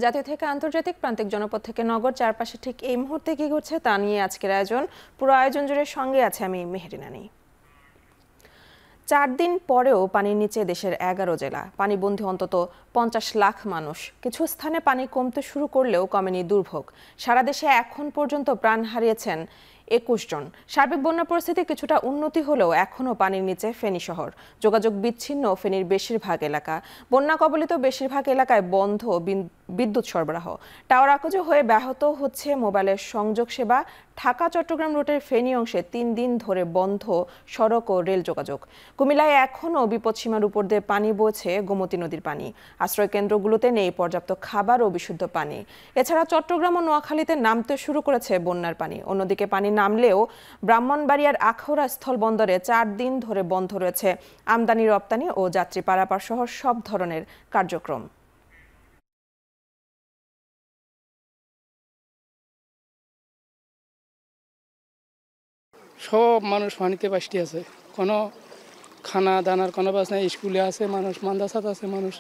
জাতীয় থেকে আন্তর্জাতিক, প্রান্তিক জনপদ থেকে নগর, চারপাশে ঠিক এই মুহূর্তে কি ঘটছে তা নিয়ে আজকের আয়োজন। পুরো আয়োজন জুড়ে সঙ্গে আছে আমি মেহেরিনা নি। 4 দিন পরেও পানির নিচে দেশের 11 জেলা, পানিবন্দী অন্তত 50 লাখ মানুষ। কিছু স্থানে পানি কমতে শুরু করলেও কমেনি দুর্ভোগ। সারা দেশে এখন পর্যন্ত প্রাণ হারিয়েছেন 21 জন। সার্বিক বন্যা পরিস্থিতি কিছুটা উন্নতি হলেও এখনও পানির নিচে ফেনী শহর। যোগাযোগ বিচ্ছিন্ন ফেনীর বেশিরভাগ এলাকা। বন্যা কবলিত বেশিরভাগ এলাকায় বন্ধ বিদ্যুৎ সরবরাহ। টাওয়ার আকজ হয়ে ব্যাহত হচ্ছে মোবাইলের সংযোগ সেবা। ঢাকা চট্টগ্রাম রুটের ফেনী অংশে 3 দিন ধরে বন্ধ সড়ক ও রেল যোগাযোগ। কুমিল্লায় এখনও বিপদসীমার উপর দিয়ে পানি বইছে গোমতী নদীর পানি। আশ্রয় কেন্দ্রগুলোতে নেই পর্যাপ্ত খাবার ও বিশুদ্ধ পানি। এছাড়া চট্টগ্রাম ও নোয়াখালীতে নামতে শুরু করেছে বন্যার পানি। অন্যদিকে পানি নামলেও ব্রাহ্মণবাড়িয়ার আখাউড়া স্থল বন্দরে 4 দিন ধরে বন্ধ রয়েছে আমদানি রপ্তানি ও যাত্রী পারাপার সহ সব ধরনের কার্যক্রম। সব মানুষ পানিতে বাসটি আছে, কোনো খানা দানার কোনো বাস নাই। স্কুলে আছে মানুষ, মাদ্রাসাত আছে মানুষ,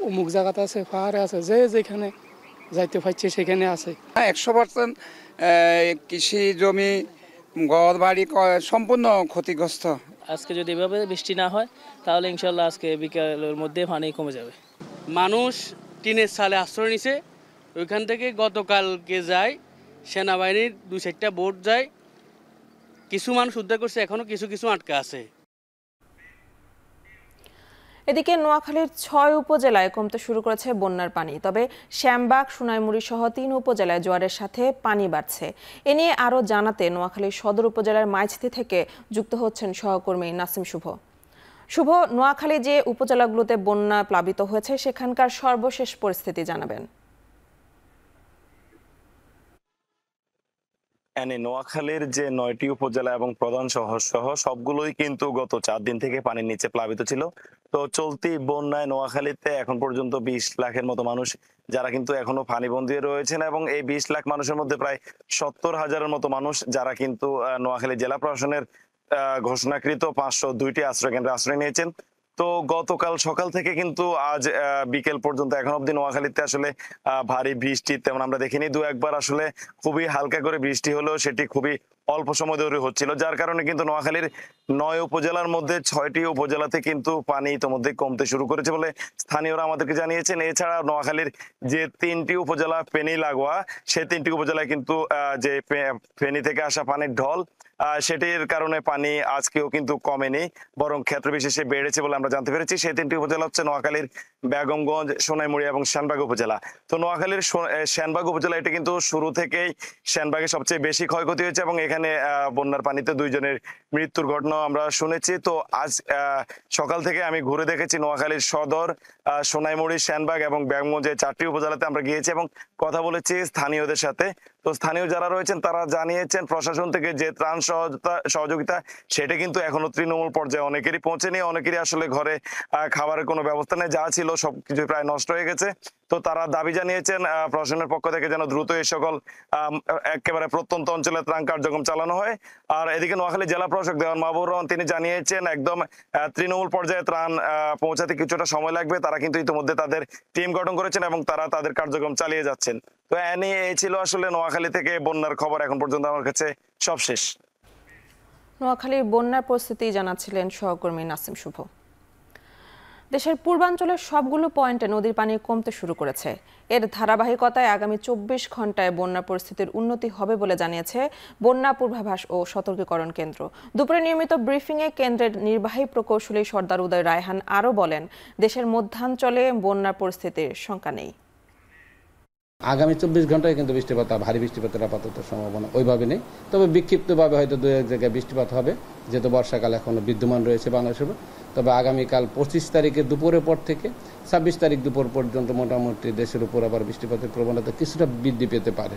অমুক জায়গাতে আছে, পাহাড়ে আছে, যে যেখানে যাইতে পারছে সেখানে আছে। 100% কৃষি জমি, ঘর বাড়ি সম্পূর্ণ ক্ষতিগ্রস্ত। আজকে যদি এভাবে বৃষ্টি না হয় তাহলে ইনশাল্লাহ আজকে বিকেলের মধ্যে পানি কমে যাবে। মানুষ টিনের চালে আশ্রয় নিছে, ওইখান থেকে গতকালকে যায় সেনাবাহিনীর 2-4টা বোট যায়, কিছু মানুষ উদ্ধার করছে, এখনো কিছু কিছু আটকা আছে। এদিকে নোয়াখালীর 6 উপজেলায় কমতে শুরু করেছে বন্যার পানি। তবে শ্যামবাগ, সোনাইমুড়ি সহ 3 উপজেলায় জোয়ারের সাথে পানি বাড়ছে। এ নিয়ে আরও জানাতে নোয়াখালীর সদর উপজেলার মাইজদি থেকে যুক্ত হচ্ছেন সহকর্মী নাসিম শুভ। শুভ, নোয়াখালী যে উপজেলাগুলোতে বন্যা প্লাবিত হয়েছে সেখানকার সর্বশেষ পরিস্থিতি জানাবেন। নোয়াখালীর যে 9টি উপজেলা এবং প্রধান শহর সহ সবগুলোই কিন্তু গত 4 দিন থেকে পানির নিচে প্লাবিত ছিল। তো চলতি বন্যায় নোয়াখালীতে এখন পর্যন্ত 20 লাখের মতো মানুষ যারা কিন্তু এখনো পানিবন্দী রয়েছেন, এবং এই 20 লাখ মানুষের মধ্যে প্রায় 70,000-এর মতো মানুষ যারা কিন্তু নোয়াখালী জেলা প্রশাসনের ঘোষণাকৃত 502টি আশ্রয় কেন্দ্রে আশ্রয় নিয়েছেন। তো গতকাল সকাল থেকে কিন্তু আজ বিকেল পর্যন্ত এখন অব্দি নোয়াখালীতে আসলে ভারী বৃষ্টি তেমন আমরা দেখিনি। 2-1বার আসলে খুবই হালকা করে বৃষ্টি হলেও সেটি খুবই অল্প সময় ধরে হচ্ছিল, যার কারণে কিন্তু নোয়াখালীর 9 উপজেলার মধ্যে 6টি উপজেলাতে কিন্তু পানি ইতোমধ্যে কমতে শুরু করেছে বলে স্থানীয়রা আমাদেরকে জানিয়েছেন। এছাড়া নোয়াখালীর যে 3টি উপজেলা ফেনী লাগোয়া, সেই 3টি উপজেলায় কিন্তু যে ফেনী থেকে আসা পানির ঢল সেটির কারণে পানি আজকেও কিন্তু কমেনি, বরং ক্ষেত্র বিশেষে বেড়েছে বলে আমরা জানতে পেরেছি। সেই 3টি উপজেলা হচ্ছে নোয়াখালীর বেগমগঞ্জ, সোনাইমুড়ি এবং সেনবাগ উপজেলা। তো নোয়াখালীর সেনবাগ উপজেলা এটি কিন্তু শুরু থেকেই সেনবাগে সবচেয়ে বেশি ক্ষয়ক্ষতি হয়েছে, এবং এখানে বন্যার পানিতে 2 জনের মৃত্যুর ঘটনা আমরা শুনেছি। তো আজ সকাল থেকে আমি ঘুরে দেখেছি নোয়াখালীর সদর, সোনাইমুড়ি, সেনবাগ এবং বেগমগঞ্জের 4টি উপজেলাতে আমরা গিয়েছি এবং কথা বলেছি স্থানীয়দের সাথে। তো স্থানীয় যারা রয়েছেন তারা জানিয়েছেন প্রশাসন থেকে যে ত্রাণ সহযোগিতা সেটা কিন্তু এখনো তৃণমূল পর্যায়ে অনেকেরই পৌঁছেনি। অনেকেরই আসলে ঘরে খাবারের কোনো ব্যবস্থা নেই, যা ছিল সবকিছু প্রায় নষ্ট হয়ে গেছে। তো তারা দাবি জানিয়েছেন প্রশাসনের পক্ষ থেকে যেন দ্রুত এই সকল একেবারে প্রত্যন্ত অঞ্চলে ত্রাণ কার্যক্রম চালানো হয়। আর এদিকে নোয়াখালী জেলা প্রশাসক দেওয়ান মাহবুবুর রহমান তিনি জানিয়েছেন একদম তৃণমূল পর্যায়ে ত্রাণ পৌঁছাতে কিছুটা সময় লাগবে। তারা কিন্তু ইতিমধ্যে তাদের টিম গঠন করেছেন এবং তারা তাদের কার্যক্রম চালিয়ে যাচ্ছেন। তো এই ছিল আসলে নোয়াখালী থেকে বন্যার খবর এখন পর্যন্ত আমার কাছে সব শেষ। নোয়াখালীর বন্যার পরিস্থিতি জানাচ্ছিলেন সহকর্মী নাসিম শুভ। দেশের পূর্বাঞ্চলের সবগুলো পয়েন্টে নদীর পানি কমতে শুরু করেছে। এর ধারাবাহিকতায় আগামী 24 ঘন্টায় বন্যা পরিস্থিতির উন্নতি হবে বলে জানিয়েছে বন্যা পূর্বাভাস ও সতর্কীকরণ কেন্দ্র। দুপুরে নিয়মিত ব্রিফিংয়ে কেন্দ্রের নির্বাহী প্রকৌশলী সর্দার উদয় রায়হান আরও বলেন, দেশের মধ্যাঞ্চলে বন্যার পরিস্থিতির শঙ্কা নেই। আগামী 24 ঘন্টায় কিন্তু বৃষ্টিপাত, ভারী বৃষ্টিপাতের আপাতত সম্ভাবনা ওইভাবে নেই। তবে বিক্ষিপ্তভাবে হয়তো 2-1 জায়গায় বৃষ্টিপাত হবে, যেহেতু বর্ষাকাল এখনো বিদ্যমান রয়েছে বাংলাদেশের। তবে আগামীকাল 25 তারিখে দুপুরের পর থেকে 26 তারিখ দুপুর পর্যন্ত মোটামুটি দেশের উপর আবার বৃষ্টিপাতের প্রবণতা কিছুটা বৃদ্ধি পেতে পারে।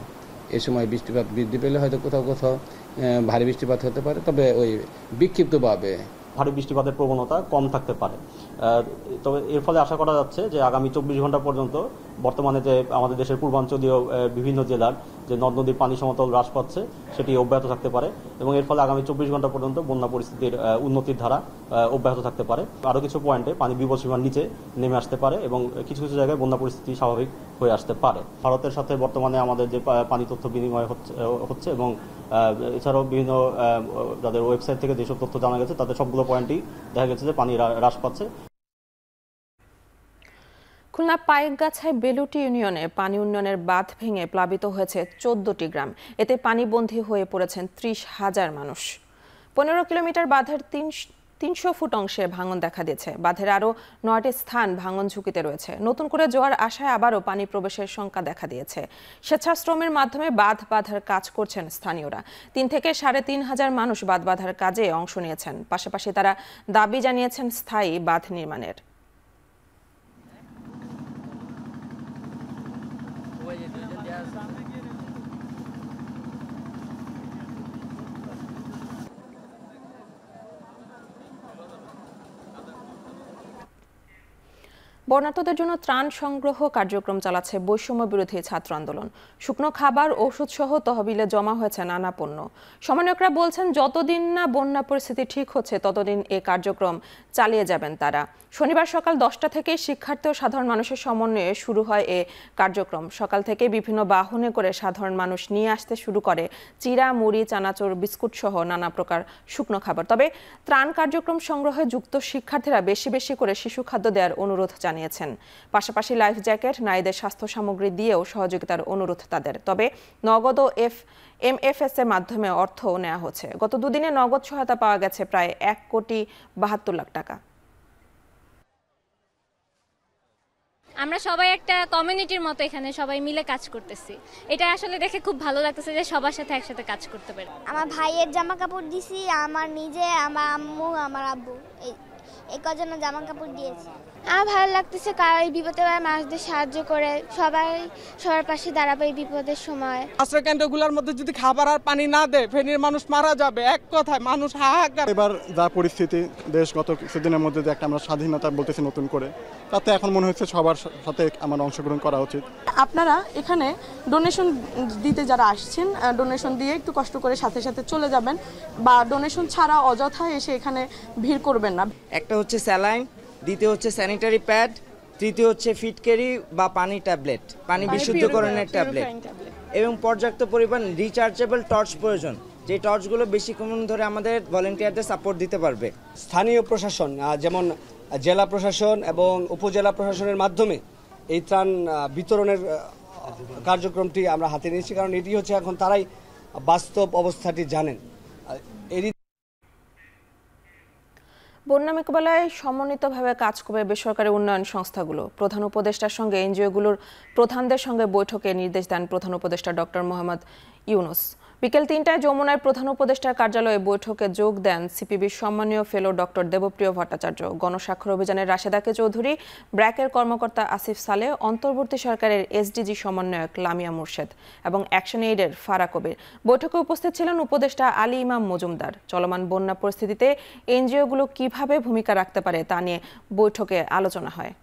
এই সময় বৃষ্টিপাত বৃদ্ধি পেলে হয়তো কোথাও কোথাও ভারী বৃষ্টিপাত হতে পারে, তবে ওই বিক্ষিপ্তভাবে ভারী বৃষ্টিপাতের প্রবণতা কম থাকতে পারে। তবে এর ফলে আশা করা যাচ্ছে যে আগামী 24 ঘন্টা পর্যন্ত বর্তমানে যে আমাদের দেশের পূর্বাঞ্চলীয় বিভিন্ন জেলার যে নদ নদীর পানি সমতল হ্রাস পাচ্ছে সেটি অব্যাহত থাকতে পারে এবং এর ফলে আগামী 24 ঘন্টা পর্যন্ত বন্যা পরিস্থিতির উন্নতির ধারা অব্যাহত থাকতে পারে। আরও কিছু পয়েন্টে পানি বিপদসীমার নিচে নেমে আসতে পারে এবং কিছু কিছু জায়গায় বন্যা পরিস্থিতি স্বাভাবিক হয়ে আসতে পারে। ভারতের সাথে বর্তমানে আমাদের যে পানি তথ্য বিনিময় হচ্ছে এবং এছাড়াও বিভিন্ন যাদের ওয়েবসাইট থেকে যেসব তথ্য জানা গেছে তাদের সবগুলো পয়েন্টই দেখা গেছে যে পানি হ্রাস পাচ্ছে। খুলনা পাইকগাছায় বেলুটি ইউনিয়নে পানি উন্নয়নের বাঁধ ভেঙে প্লাবিত হয়েছে 14টি গ্রাম। এতে পানিবন্দী হয়ে পড়েছেন 30,000 মানুষ। 15 কিলোমিটার বাঁধের 300 ফুট অংশে ভাঙন দেখা দিয়েছে। বাঁধের আরও 9টি স্থান ভাঙন ঝুঁকিতে রয়েছে। নতুন করে জোয়ার আশায় আবারও পানি প্রবেশের শঙ্কা দেখা দিয়েছে। স্বেচ্ছাশ্রমের মাধ্যমে বাঁধ বাঁধার কাজ করছেন স্থানীয়রা। 3 থেকে 3,500 মানুষ বাঁধ বাঁধার কাজে অংশ নিয়েছেন। পাশাপাশি তারা দাবি জানিয়েছেন স্থায়ী বাঁধ নির্মাণের। বর্ণাঢ্যদের জন্য ত্রাণ সংগ্রহ কার্যক্রম চালাচ্ছে বৈষম্য বিরোধী ছাত্র আন্দোলন। শুকনো খাবার, ওষুধ সহ তহবিলে জমা হয়েছে নানা পণ্য। সমন্বয়করা বলছেন যতদিন না বন্যা পরিস্থিতি ঠিক হচ্ছে ততদিন এ কার্যক্রম চালিয়ে যাবেন তারা। শনিবার সকাল 10টা থেকে শিক্ষার্থী ও সাধারণ মানুষের সমন্বয়ে শুরু হয় এ কার্যক্রম। সকাল থেকে বিভিন্ন বাহনে করে সাধারণ মানুষ নিয়ে আসতে শুরু করে চিড়া, মুড়ি, চানাচুর, বিস্কুট সহ নানা প্রকার শুকনো খাবার। তবে ত্রাণ কার্যক্রম সংগ্রহে যুক্ত শিক্ষার্থীরা বেশি বেশি করে শিশু খাদ্য দেওয়ার অনুরোধ জানিয়েছেন। পাশাপাশি লাইফ জ্যাকেট, নারীদের স্বাস্থ্য সামগ্রী দিয়েও সহযোগিতার অনুরোধ তাদের। তবে নগদ ও MFS এর মাধ্যমে অর্থ নেওয়া হচ্ছে। গত দুদিনে নগদ সহায়তা পাওয়া গেছে প্রায় 1,72,00,000 টাকা। আমরা সবাই একটা কমিউনিটির মতো এখানে সবাই মিলে কাজ করতেছি। এটা আসলে দেখে খুব ভালো লাগতেছে যে সবার সাথে একসাথে কাজ করতে পারি। আমার ভাইয়ের জামা কাপড় দিছি, আমার নিজে, আমার আম্মু, আমার আব্বু এই কজনের জামা কাপড় দিয়েছি। আমার ভালো লাগতেছে কারণ এই বিপদে মানুষদের সাহায্য করে সবার পাশে দাঁড়াবে এই বিপদের সময়। আশ্রয় কেন্দ্রগুলোর মধ্যে যদি খাবার আর পানি না দেয় ফেনীর মানুষ মারা যাবে। এক কথায় মানুষ হাহাকার। এবার যা পরিস্থিতি দেশ গত কিছুদিনের মধ্যে যে একটা আমরা স্বাধীনতা বলতেছি নতুন করে, তাতে এখন মনে হচ্ছে সবার সাথে আমার অংশগ্রহণ করা উচিত। আপনারা এখানে ডোনেশন দিতে যারা আসছেন, ডোনেশন দিয়ে একটু কষ্ট করে সাথে সাথে চলে যাবেন বা ডোনেশন ছাড়া অযথা এসে এখানে ভিড় করবেন না। একটা হচ্ছে স্যালাইন, দ্বিতীয় হচ্ছে স্যানিটারি প্যাড, তৃতীয় হচ্ছে ফিটকেরি বা পানি ট্যাবলেট, পানি বিশুদ্ধকরণের ট্যাবলেট এবং পর্যাপ্ত পরিমাণ রিচার্জেবল টর্চ প্রয়োজন, যে টর্চগুলো বেশিক্ষণ ধরে আমাদের ভলেন্টিয়ারদের সাপোর্ট দিতে পারবে। স্থানীয় প্রশাসন যেমন জেলা প্রশাসন এবং উপজেলা প্রশাসনের মাধ্যমে এই ত্রাণ বিতরণের কার্যক্রমটি আমরা হাতে নিয়েছি, কারণ এটি হচ্ছে এখন তারাই বাস্তব অবস্থাটি জানেন। বন্যা মোকাবেলায় সমন্বিতভাবে কাজ করবে বেসরকারি উন্নয়ন সংস্থাগুলো। প্রধান উপদেষ্টার সঙ্গে এনজিওগুলোর প্রধানদের সঙ্গে বৈঠকে নির্দেশ দেন প্রধান উপদেষ্টা ডক্টর মোহাম্মদ ইউনুস। বিকেল 3টায় যমুনায় প্রধান উপদেষ্টার কার্যালয়ে বৈঠকে যোগ দেন সিপিবির সম্মানীয় ফেলো ডক্টর দেবপ্রিয় ভট্টাচার্য, গণস্বাক্ষর অভিযানের রাশেদাকে চৌধুরী, ব্র্যাকের কর্মকর্তা আসিফ সালে, অন্তর্বর্তী সরকারের SDG সমন্বয়ক লামিয়া মুর্শেদ এবং অ্যাকশন এইডের ফারা কবির। বৈঠকে উপস্থিত ছিলেন উপদেষ্টা আলী ইমাম মজুমদার। চলমান বন্যা পরিস্থিতিতে এনজিওগুলো কিভাবে ভূমিকা রাখতে পারে তা নিয়ে বৈঠকে আলোচনা হয়।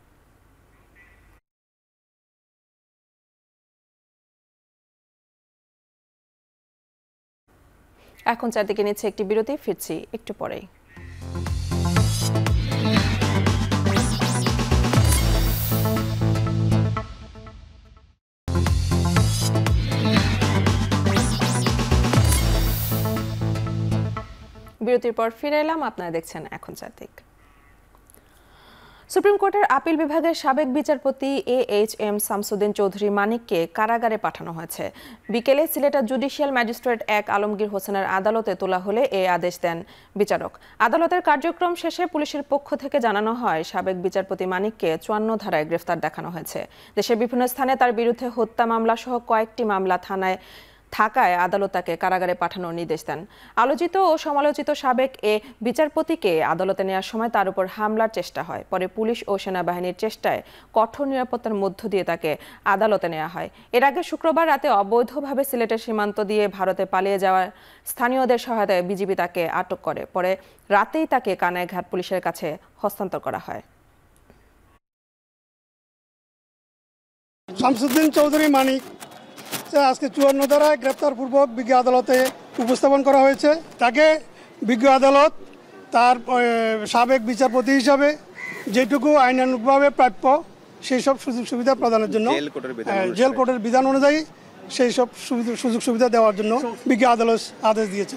এখন চারদিকে নিচ্ছে একটি বিরতি, ফিরছি একটু পরেই। বিরতির পর ফিরে এলাম, আপনারা দেখছেন এখন চারদিক। সুপ্রিম কোর্টের আপিল বিভাগের সাবেক বিচারপতি AHM শামসুদ্দিন চৌধুরী মানিককে কারাগারে পাঠানো হয়েছে। বিকেলে সিলেটের জুডিশিয়াল ম্যাজিস্ট্রেট 1 আলমগীর হোসেনের আদালতে তোলা হলে এই আদেশ দেন বিচারক। আদালতের কার্যক্রম শেষে পুলিশের পক্ষ থেকে জানানো হয় সাবেক বিচারপতি মানিককে 54 ধারায় গ্রেফতার দেখানো হয়েছে। দেশের বিভিন্ন স্থানে তার বিরুদ্ধে হত্যা মামলা সহ কয়েকটি মামলা থানায় থাকায় আদালত তাকে কারাগারে পাঠানোর নির্দেশ দেন। আলোচিত ও সমালোচিত সাবেক এ বিচারপতিকে আদালতে নেওয়ার সময় তার উপর হামলার চেষ্টা হয়। পরে পুলিশ ও সেনাবাহিনীর চেষ্টায় কঠোর নিরাপত্তার মধ্য দিয়ে তাকে আদালতে নেওয়া হয়। এর আগে শুক্রবার রাতে অবৈধভাবে সিলেটের সীমান্ত দিয়ে ভারতে পালিয়ে যাওয়ার স্থানীয়দের সহায়তায় বিজিবি তাকে আটক করে। পরে রাতেই তাকে কানাইঘাট পুলিশের কাছে হস্তান্তর করা হয়। শামসুদ্দিন চৌধুরী মানিক আজকে 54 ধারায় গ্রেপ্তারপূর্বক বিজ্ঞ আদালতে উপস্থাপন করা হয়েছে। তাকে বিজ্ঞ আদালত তার সাবেক বিচারপতি হিসাবে যেটুকু আইনানুগভাবে প্রাপ্য সেই সব সুযোগ সুবিধা প্রদানের জন্য জেল কোর্টের বিধান অনুযায়ী সেই সব সুযোগ সুবিধা দেওয়ার জন্য বিজ্ঞ আদালত আদেশ দিয়েছে।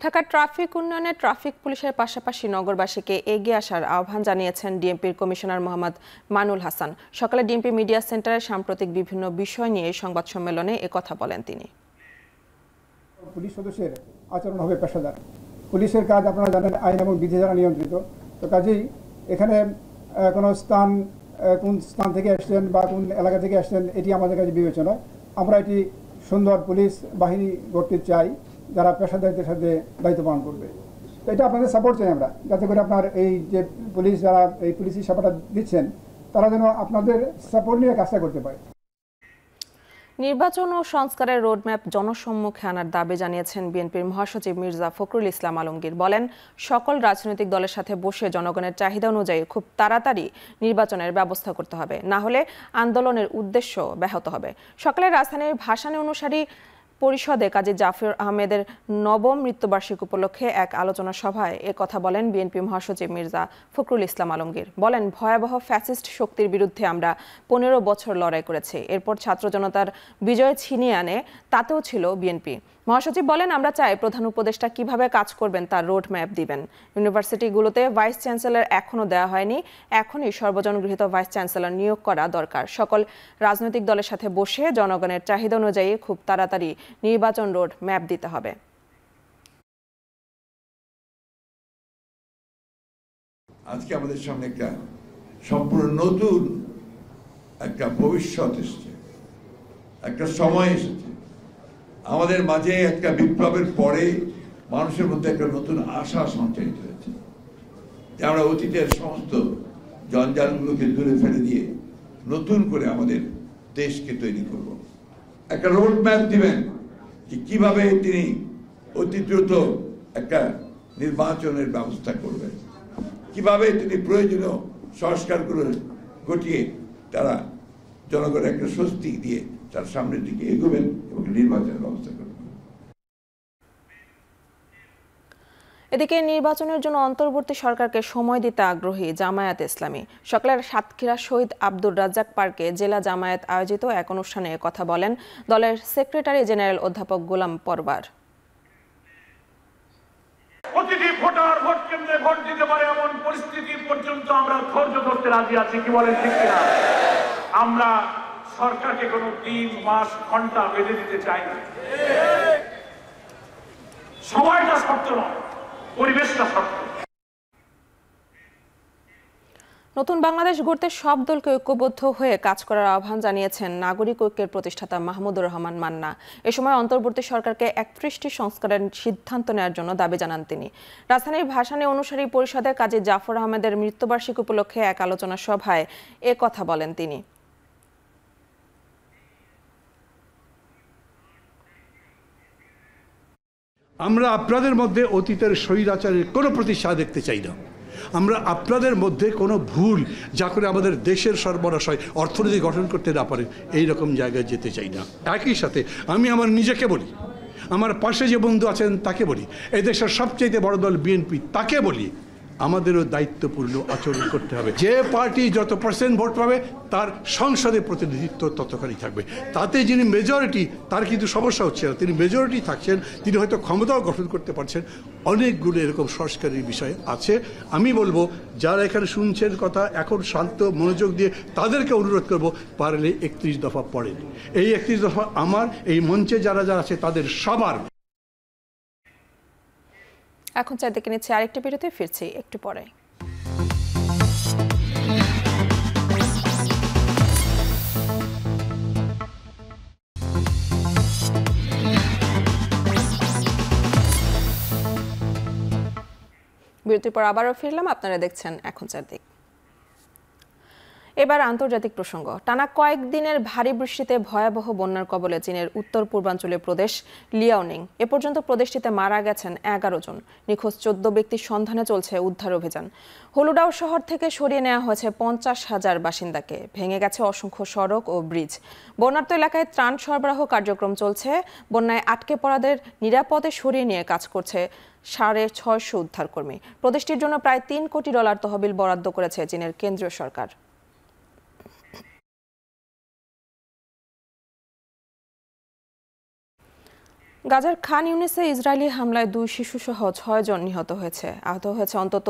ঢাকা ট্রাফিক উন্নয়নে ট্রাফিক পুলিশের পাশাপাশি নগরবাসীকে এগিয়ে আসার আহ্বান জানিয়েছেন ডিএমপির কমিশনার মোহাম্মদ মানুল হাসান। সকালে ডিএমপি মিডিয়া সেন্টারে সাম্প্রতিক বিভিন্ন বিষয় নিয়ে সংবাদ সম্মেলনে একথা বলেন তিনি। পুলিশ সদস্যের আচরণ হবে পেশাদার। পুলিশের কাজ আপনারা জানেন আইন এবং বিধি দ্বারা নিয়ন্ত্রিত। তো কাজেই এখানে কোনো কোন স্থান থেকে আসছেন বা কোন এলাকা থেকে আসছেন এটি আমাদের কাছে বিবেচনা। আমরা এটি সুন্দর পুলিশ বাহিনী গড়তে চাই যারা পেশাদারিত্বের সাথে দায়িত্ব পালন করবে। তো এটা আপনাদের সাপোর্ট চাই আমরা, যাতে করে আপনার এই যে পুলিশ যারা এই পুলিশি সেবাটা দিচ্ছেন তারা যেন আপনাদের সাপোর্ট নিয়ে কাজটা করতে পারে। নির্বাচন ও সংস্কারের রোডম্যাপ জনসম্মুখে আনার দাবি জানিয়েছেন বিএনপির মহাসচিব মির্জা ফখরুল ইসলাম আলমগীর। বলেন, সকল রাজনৈতিক দলের সাথে বসে জনগণের চাহিদা অনুযায়ী খুব তাড়াতাড়ি নির্বাচনের ব্যবস্থা করতে হবে, না হলে আন্দোলনের উদ্দেশ্য ব্যাহত হবে। সকালে রাজধানীর ভাসানী অনুসারী পরিষদে কাজী জাফর আহমেদের নবম মৃত্যুবার্ষিকী উপলক্ষে এক আলোচনা সভায় একথা বলেন বিএনপি মহাসচিব মির্জা ফখরুল ইসলাম আলমগীর। বলেন, ভয়াবহ ফ্যাসিস্ট শক্তির বিরুদ্ধে আমরা 15 বছর লড়াই করেছি। এরপর ছাত্র জনতার বিজয় ছিনিয়ে আনে, তাতেও ছিল বিএনপি। মহাসচিব বলেন, আমরা চাই প্রধান উপদেষ্টা কিভাবে কাজ করবেন তার রোড ম্যাপ দিবেন। ইউনিভার্সিটিগুলোতে ভাইস চ্যান্সেলর এখনও দেওয়া হয়নি, এখনই সর্বজন গৃহীত ভাইস চ্যান্সেলর নিয়োগ করা দরকার। সকল রাজনৈতিক দলের সাথে বসে জনগণের চাহিদা অনুযায়ী খুব তাড়াতাড়ি নির্বাচন রোড ম্যাপ দিতে হবে। আজকে আমাদের সামনে একটা সম্পূর্ণ নতুন একটা ভবিষ্যৎ এসেছে, একটা সময় এসেছে। আমাদের মাঝে একটা বিপ্লবের পরে মানুষের মধ্যে একটা নতুন আশা সঞ্চারিত হয়েছে যে আমরা অতীতের সমস্ত জঞ্জালগুলোকে দূরে ফেলে দিয়ে নতুন করে আমাদের দেশকে তৈরি করব। একটা রোড ম্যাপ দিবেন যে কিভাবে তিনি অতি দ্রুত একটা নির্বাচনের ব্যবস্থা করবেন, কিভাবে তিনি প্রয়োজনীয় সংস্কারগুলো ঘটিয়ে তারা জনগণের একটা স্বস্তি দিয়ে তার সামনের দিকে এগোবেন এবং নির্বাচনের ব্যবস্থা করবেন। এদিকে নির্বাচনের জন্য অন্তর্বর্তী সরকারকে সময় দিতে আগ্রহী জামায়াত ইসলামী। সকালের সাতক্ষীরা শহীদ আব্দুর রাজ্জাক পার্কে জেলা জামায়াত আয়োজিত এক অনুষ্ঠানে কথা বলেন দলের সেক্রেটারি জেনারেল অধ্যাপক গোলাম পরওয়ার। প্রতিটি ভোটার ভোট কেন্দ্রে ভোট দিতে পারে এমন পরিস্থিতি পর্যন্ত আমরা ধৈর্য ধরতে রাজি আছি, কি বলেন ঠিক কিনা? আমরা সরকারকে কোনো দিন মাস ঘন্টা বেঁধে দিতে চাই না। সময়টা শর্ত নয়, পরিবেশটা শর্ত। নতুন বাংলাদেশ গড়তে সব দলকে ঐক্যবদ্ধ হয়ে কাজ করার আহ্বান জানিয়েছেন নাগরিক ঐক্যের প্রতিষ্ঠাতা মাহমুদুর রহমান মান্না। এ সময় অন্তর্বর্তী সরকারকে 31টি সংস্কারের সিদ্ধান্ত নেওয়ার জন্য দাবি জানান তিনি। রাজধানীর ভাসানী অনুসারী পরিষদে কাজী জাফর আহমেদের মৃত্যুবার্ষিকী উপলক্ষে এক আলোচনা সভায় এ কথা বলেন তিনি। আমরা আপনাদের মধ্যে অতীতের স্বৈরাচারের কোনো প্রতিষ্ঠা দেখতে চাই না। আমরা আপনাদের মধ্যে কোনো ভুল যা করে আমাদের দেশের সর্বনাশ হয়, অর্থনীতি গঠন করতে না পারে, এই রকম জায়গায় যেতে চাই না। একই সাথে আমি আমার নিজেকে বলি, আমার পাশে যে বন্ধু আছেন তাকে বলি, এই দেশের সবচেয়ে বড় দল বিএনপি তাকে বলি, আমাদেরও দায়িত্বপূর্ণ আচরণ করতে হবে। যে পার্টি যত % ভোট পাবে তার সংসদে প্রতিনিধিত্ব ততখানি থাকবে। তাতে যিনি মেজরিটি, তার কিন্তু সমস্যা হচ্ছে না, তিনি মেজরিটি থাকছেন, তিনি হয়তো ক্ষমতাও গঠন করতে পারছেন। অনেকগুলো এরকম সংস্কারের বিষয় আছে। আমি বলবো যারা এখানে শুনছেন কথা, এখন শান্ত মনোযোগ দিয়ে তাদেরকে অনুরোধ করব, পারলে 31 দফা পড়েন। এই 31 দফা আমার এই মঞ্চে যারা যারা আছে তাদের সবার। এখন চারদিকে নিচ্ছে আরেকটি বিরতি, ফিরছি একটু পরে। বিরতির পর আবারও ফিরলাম, আপনারা দেখছেন এখন চারদিক। এবার আন্তর্জাতিক প্রসঙ্গ। টানা কয়েকদিনের ভারী বৃষ্টিতে ভয়াবহ বন্যার কবলে চীনের উত্তর পূর্বাঞ্চলীয় প্রদেশ লিয়াওনিং। এ পর্যন্ত প্রদেশটিতে মারা গেছেন 11 জন। নিখোঁজ 14 ব্যক্তির সন্ধানে চলছে উদ্ধার অভিযান। হুলুডাও শহর থেকে সরিয়ে নেওয়া হয়েছে 50,000 বাসিন্দাকে। ভেঙে গেছে অসংখ্য সড়ক ও ব্রিজ। বন্যার্ত এলাকায় ত্রাণ সরবরাহ কার্যক্রম চলছে। বন্যায় আটকে পড়াদের নিরাপদে সরিয়ে নিয়ে কাজ করছে 650 উদ্ধারকর্মী। প্রদেশটির জন্য প্রায় $3 কোটি তহবিল বরাদ্দ করেছে চীনের কেন্দ্রীয় সরকার। গাজার খান ইউনিসে ইসরায়েলি হামলায় 2 শিশুসহ 6 জন নিহত হয়েছে। আহত হয়েছে অন্তত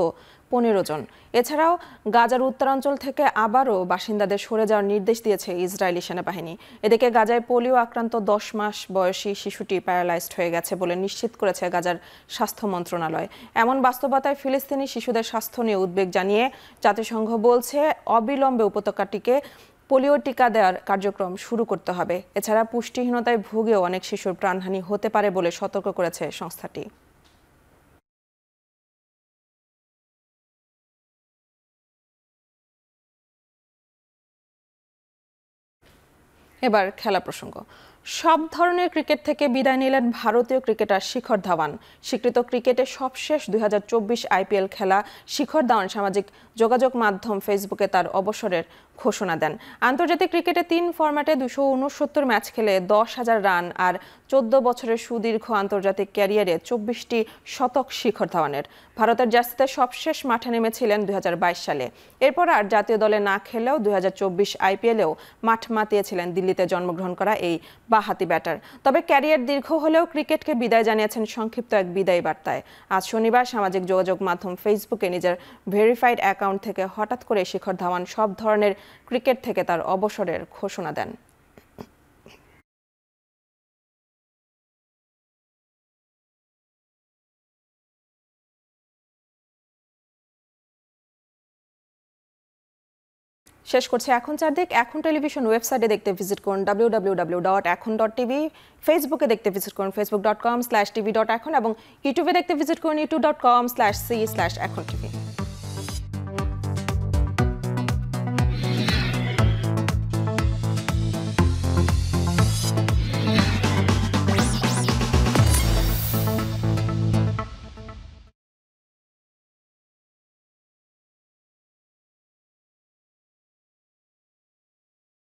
15 জন। এছাড়াও গাজার উত্তরাঞ্চল থেকে আবারও বাসিন্দাদের সরে যাওয়ার নির্দেশ দিয়েছে ইসরায়েলি সেনাবাহিনী। এদিকে গাজায় পোলিও আক্রান্ত 10 মাস বয়সী শিশুটি প্যারালাইজড হয়ে গেছে বলে নিশ্চিত করেছে গাজার স্বাস্থ্য মন্ত্রণালয়। এমন বাস্তবতায় ফিলিস্তিনি শিশুদের স্বাস্থ্য নিয়ে উদ্বেগ জানিয়ে জাতিসংঘ বলছে অবিলম্বে উপত্যকাটিকে পোলিও টিকা দেওয়ার কার্যক্রম শুরু করতে হবে। এছাড়া পুষ্টিহীনতায় ভুগেও অনেক শিশুর প্রাণহানি হতে পারে বলে সতর্ক করেছে সংস্থাটি। এবার খেলা প্রসঙ্গ। সব ধরনের ক্রিকেট থেকে বিদায় নিলেন ভারতীয় ক্রিকেটার শিখর ধাওয়ান। স্বীকৃত ক্রিকেটে সবশেষ 2024 IPL খেলা শিখর ধাওয়ান সামাজিক যোগাযোগ মাধ্যম ফেসবুকে তার অবসরের ঘোষণা দেন। আন্তর্জাতিক ক্রিকেটে 3 ফরম্যাটে 269 ম্যাচ খেলে 10,000 রান আর 14 বছরের সুদীর্ঘ আন্তর্জাতিক ক্যারিয়ারে 24টি শতক শিখর ধাওয়ানের। ভারতের জার্সিতে সবশেষ মাঠে নেমেছিলেন 2022 সালে। এরপর আর জাতীয় দলে না খেলেও 2024 IPL-এও মাঠ মাতিয়েছিলেন দিল্লিতে জন্মগ্রহণ করা এই বাঁহাতি ব্যাটার। তবে ক্যারিয়ার দীর্ঘ হলেও ক্রিকেটকে বিদায় জানিয়েছেন সংক্ষিপ্ত এক বিদায়ী বার্তায়। আজ শনিবার সামাজিক যোগাযোগ মাধ্যম ফেসবুকে নিজের ভেরিফাইড অ্যাকাউন্ট থেকে হঠাৎ করে শিখর ধাওয়ান সব ধরনের ক্রিকেট থেকে তার অবসরের ঘোষণা দেন। শেষ করছে এখন চারদিক। এখন টেলিভিশন ওয়েবসাইটে দেখতে ভিজিট করুন www.ekhon.tv, ফেসবুকে দেখতে ভিজিট করুন facebook.com/tv.ekhon এবং ইউটিউবে দেখতে ভিজিট করুন youtube.com/c/ekhon tv।